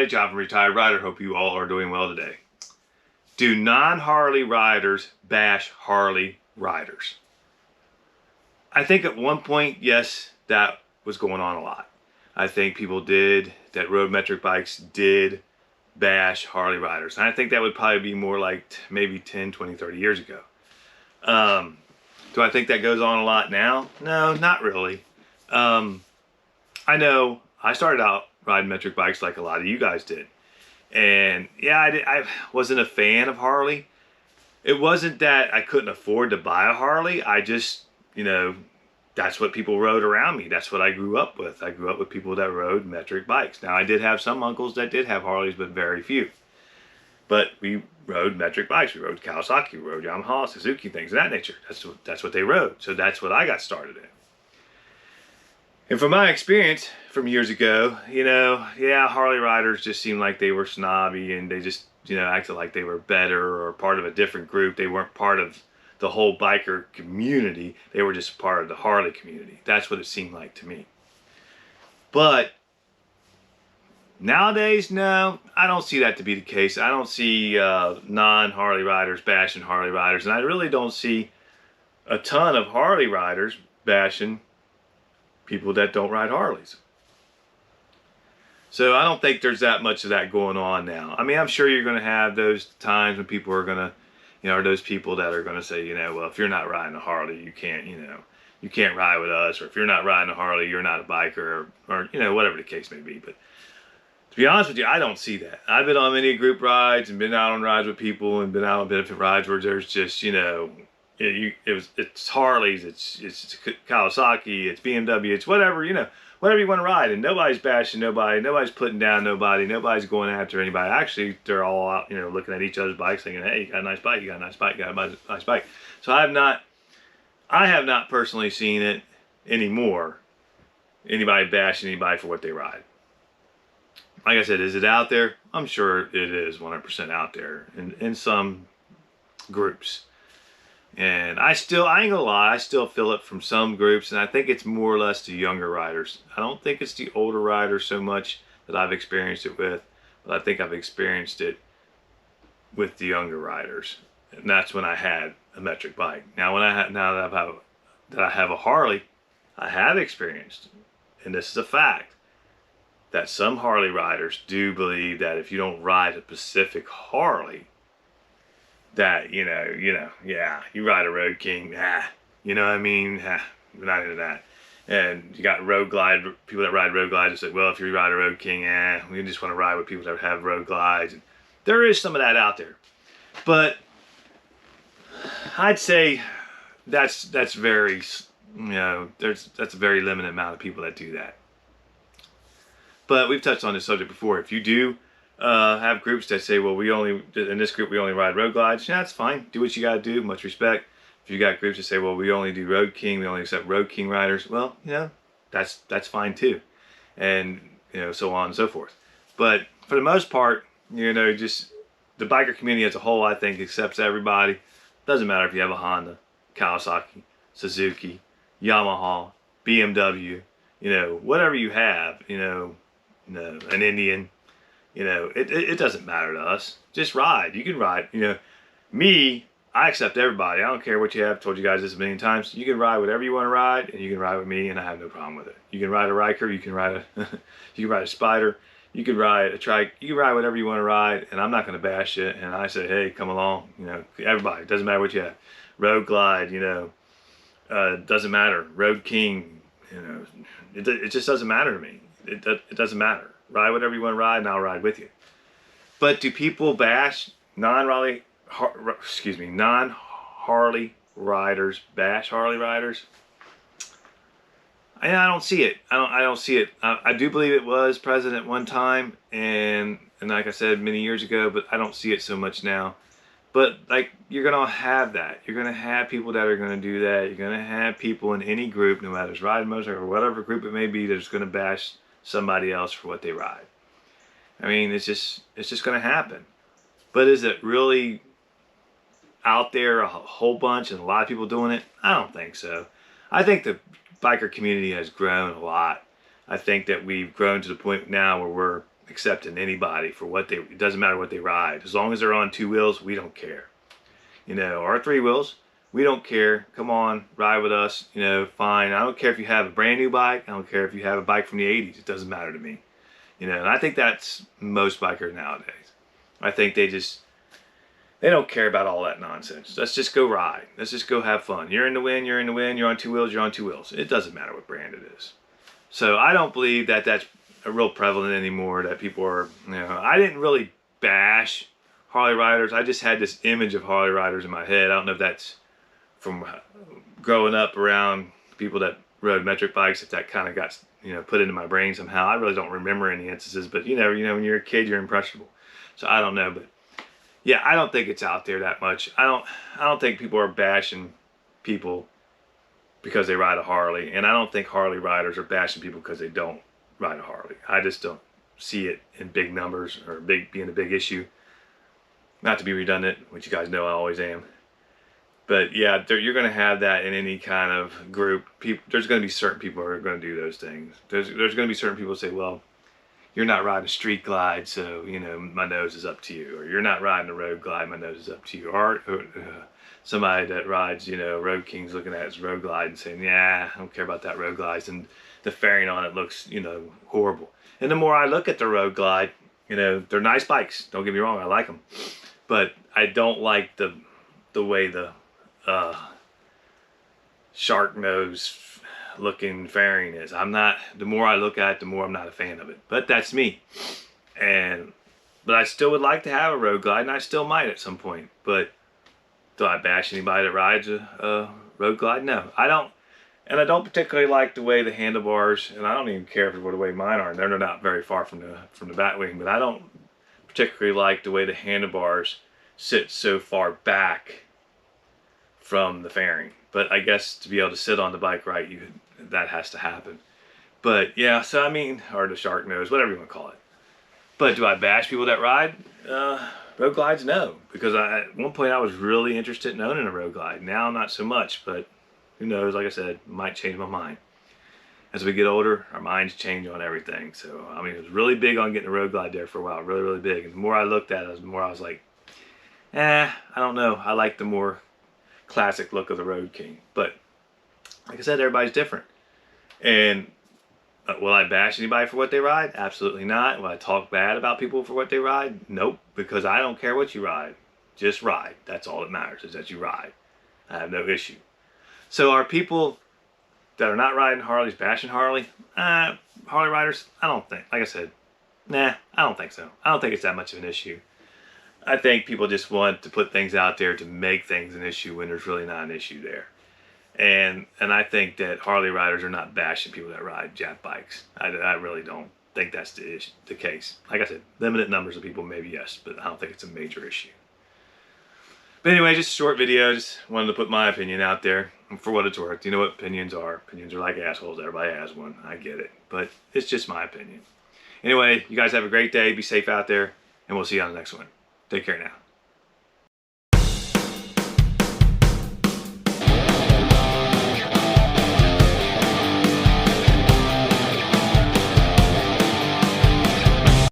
everybody, John from Retired Rider. Hope you all are doing well today. Do non-Harley riders bash Harley riders? I think at one point, yes, that was going on a lot. I think people that rode metric bikes did bash Harley riders. And I think that would probably be more like maybe 10, 20, 30 years ago. Do I think that goes on a lot now? No, not really. I know I started out riding metric bikes like a lot of you guys did. And yeah, I wasn't a fan of Harley. It wasn't that I couldn't afford to buy a Harley. I just, that's what people rode around me. That's what I grew up with. I grew up with people that rode metric bikes. Now, I did have some uncles that did have Harleys, but very few. But we rode metric bikes. We rode Kawasaki, we rode Yamaha, Suzuki, things of that nature. That's what they rode. So that's what I got started in. And from my experience from years ago, yeah, Harley riders just seemed like they were snobby and they just, acted like they were better or part of a different group. They weren't part of the whole biker community. They were just part of the Harley community. That's what it seemed like to me. But nowadays, no, I don't see that to be the case. I don't see non-Harley riders bashing Harley riders. And I really don't see a ton of Harley riders bashing people that don't ride Harleys. So I don't think there's that much of that going on now. I mean, I'm sure you're going to have those times when people are going to, or those people that are going to say, well, if you're not riding a Harley, you can't, you can't ride with us. Or if you're not riding a Harley, you're not a biker, or whatever the case may be. But to be honest with you, I don't see that. I've been on many group rides and been out on rides with people and been out on benefit rides where there's just, it's Harleys, it's Kawasaki, it's BMW, it's whatever, whatever you want to ride, and nobody's bashing nobody, nobody's putting down nobody, nobody's going after anybody. Actually, they're all out, looking at each other's bikes, thinking, hey, you got a nice bike, you got a nice bike, you got a nice bike. So I have not personally seen it anymore, anybody bash anybody for what they ride. Like I said, is it out there? I'm sure it is 100% out there in some groups. And I ain't gonna lie, I still feel it from some groups, and I think it's more or less the younger riders. I don't think it's the older riders so much that I've experienced it with, but I think I've experienced it with the younger riders. And that's when I had a metric bike. Now that I have a Harley, I have experienced, and this is a fact, that some Harley riders do believe that if you don't ride a Pacific Harley, that, yeah, you ride a Road King, you know what I mean? We're not into that. And you got road glide, people that ride road glides and say, well, if you ride a Road King, we just want to ride with people that have road glides. And there is some of that out there. But I'd say that's very, that's a very limited amount of people that do that. But we've touched on this subject before. If you do have groups that say, well, in this group we only ride road glides, yeah, that's fine. Do what you got to do, much respect. If you got groups that say, well, we only do Road King, we only accept Road King riders, well, that's fine too. And, so on and so forth. But for the most part, just the biker community as a whole, I think, accepts everybody. Doesn't matter if you have a Honda, Kawasaki, Suzuki, Yamaha, BMW, whatever you have, an Indian, it doesn't matter to us. Just ride. You can ride. Me, I accept everybody. I don't care what you have. I've told you guys this a million times. You can ride whatever you want to ride, and you can ride with me, and I have no problem with it. You can ride a Riker. You can ride a Spider. You can ride a trike. You can ride whatever you want to ride, and I'm not going to bash it. And I say, hey, come along. Everybody. It doesn't matter what you have. Road Glide. Doesn't matter. Road King. It just doesn't matter to me. It doesn't matter. Ride whatever you want to ride, and I'll ride with you. But do people bash non-Harley riders bash Harley riders? I don't see it. I don't see it. I do believe it was present at one time, and like I said many years ago, but I don't see it so much now. But like, you're gonna have that. You're gonna have people that are gonna do that. You're gonna have people in any group, no matter if it's riding motorcycle or whatever group it may be, that's gonna bash somebody else for what they ride. I mean, it's just going to happen. But is it really out there a whole bunch and a lot of people doing it? I don't think so. I think the biker community has grown a lot. I think that we've grown to the point now where we're accepting anybody for what they, it doesn't matter what they ride. As long as they're on 2 wheels, we don't care. You know, or 3 wheels, we don't care. Come on, ride with us, you know, fine. I don't care if you have a brand new bike. I don't care if you have a bike from the 80s. It doesn't matter to me. You know, and I think that's most bikers nowadays. I think they don't care about all that nonsense. Let's just go ride. Let's just go have fun. You're in the wind, you're in the wind, you're on 2 wheels, you're on 2 wheels. It doesn't matter what brand it is. So I don't believe that that's a real prevalent anymore, that people are, you know, I didn't really bash Harley Riders. I just had this image of Harley Riders in my head. I don't know if that's from growing up around people that rode metric bikes, if that kind of got, you know, put into my brain somehow. I really don't remember any instances, but you know, when you're a kid, you're impressionable. So I don't know, but yeah, I don't think it's out there that much. I don't think people are bashing people because they ride a Harley, and I don't think Harley Riders are bashing people because they don't ride a Harley. I just don't see it in big numbers or being a big issue. Not to be redundant, which you guys know I always am. But yeah, you're going to have that in any kind of group. There's going to be certain people who are going to do those things. There's going to be certain people who say, well, you're not riding a street glide, so, you know, my nose is up to you. Or you're not riding a road glide, my nose is up to you. Or somebody that rides, you know, Road King's looking at his road glide and saying, yeah, I don't care about that road glide. And the fairing on it looks, you know, horrible. And the more I look at the road glide, you know, they're nice bikes. Don't get me wrong, I like them. But I don't like the way the shark nose looking fairing is. The more I look at it, the more I'm not a fan of it. But that's me. But I still would like to have a road glide, and I still might at some point. But do I bash anybody that rides a road glide? No, I don't. And I don't particularly like the way the handlebars, and I don't even care for the way mine are. They're not very far from the bat wing, but I don't particularly like the way the handlebars sit so far back from the fairing. But I guess to be able to sit on the bike right, that has to happen. But yeah, so I mean, or the shark nose, whatever you want to call it. But do I bash people that ride road glides? No, because at one point I was really interested in owning a road glide. Now not so much, but who knows? Like I said, might change my mind. As we get older, our minds change on everything. So I mean, it was really big on getting a road glide there for a while, really, really big. And the more I looked at it, the more I was like, I don't know. I like the more classic look of the Road King. But like I said, everybody's different. And will I bash anybody for what they ride? Absolutely not. Will I talk bad about people for what they ride? Nope, because I don't care what you ride. Just ride. That's all that matters, is that you ride. I have no issue. So are people that are not riding Harleys bashing Harley? Harley Riders? I don't think. Like I said, nah, I don't think so. I don't think it's that much of an issue. I think people just want to put things out there to make things an issue when there's really not an issue there. And I think that Harley Riders are not bashing people that ride Jap bikes. I really don't think that's the case. Like I said, limited numbers of people, maybe yes, but I don't think it's a major issue. But anyway, just a short video. Just wanted to put my opinion out there for what it's worth. You know what opinions are. Opinions are like assholes. Everybody has one. I get it. But it's just my opinion. Anyway, you guys have a great day. Be safe out there. And we'll see you on the next one. Take care now.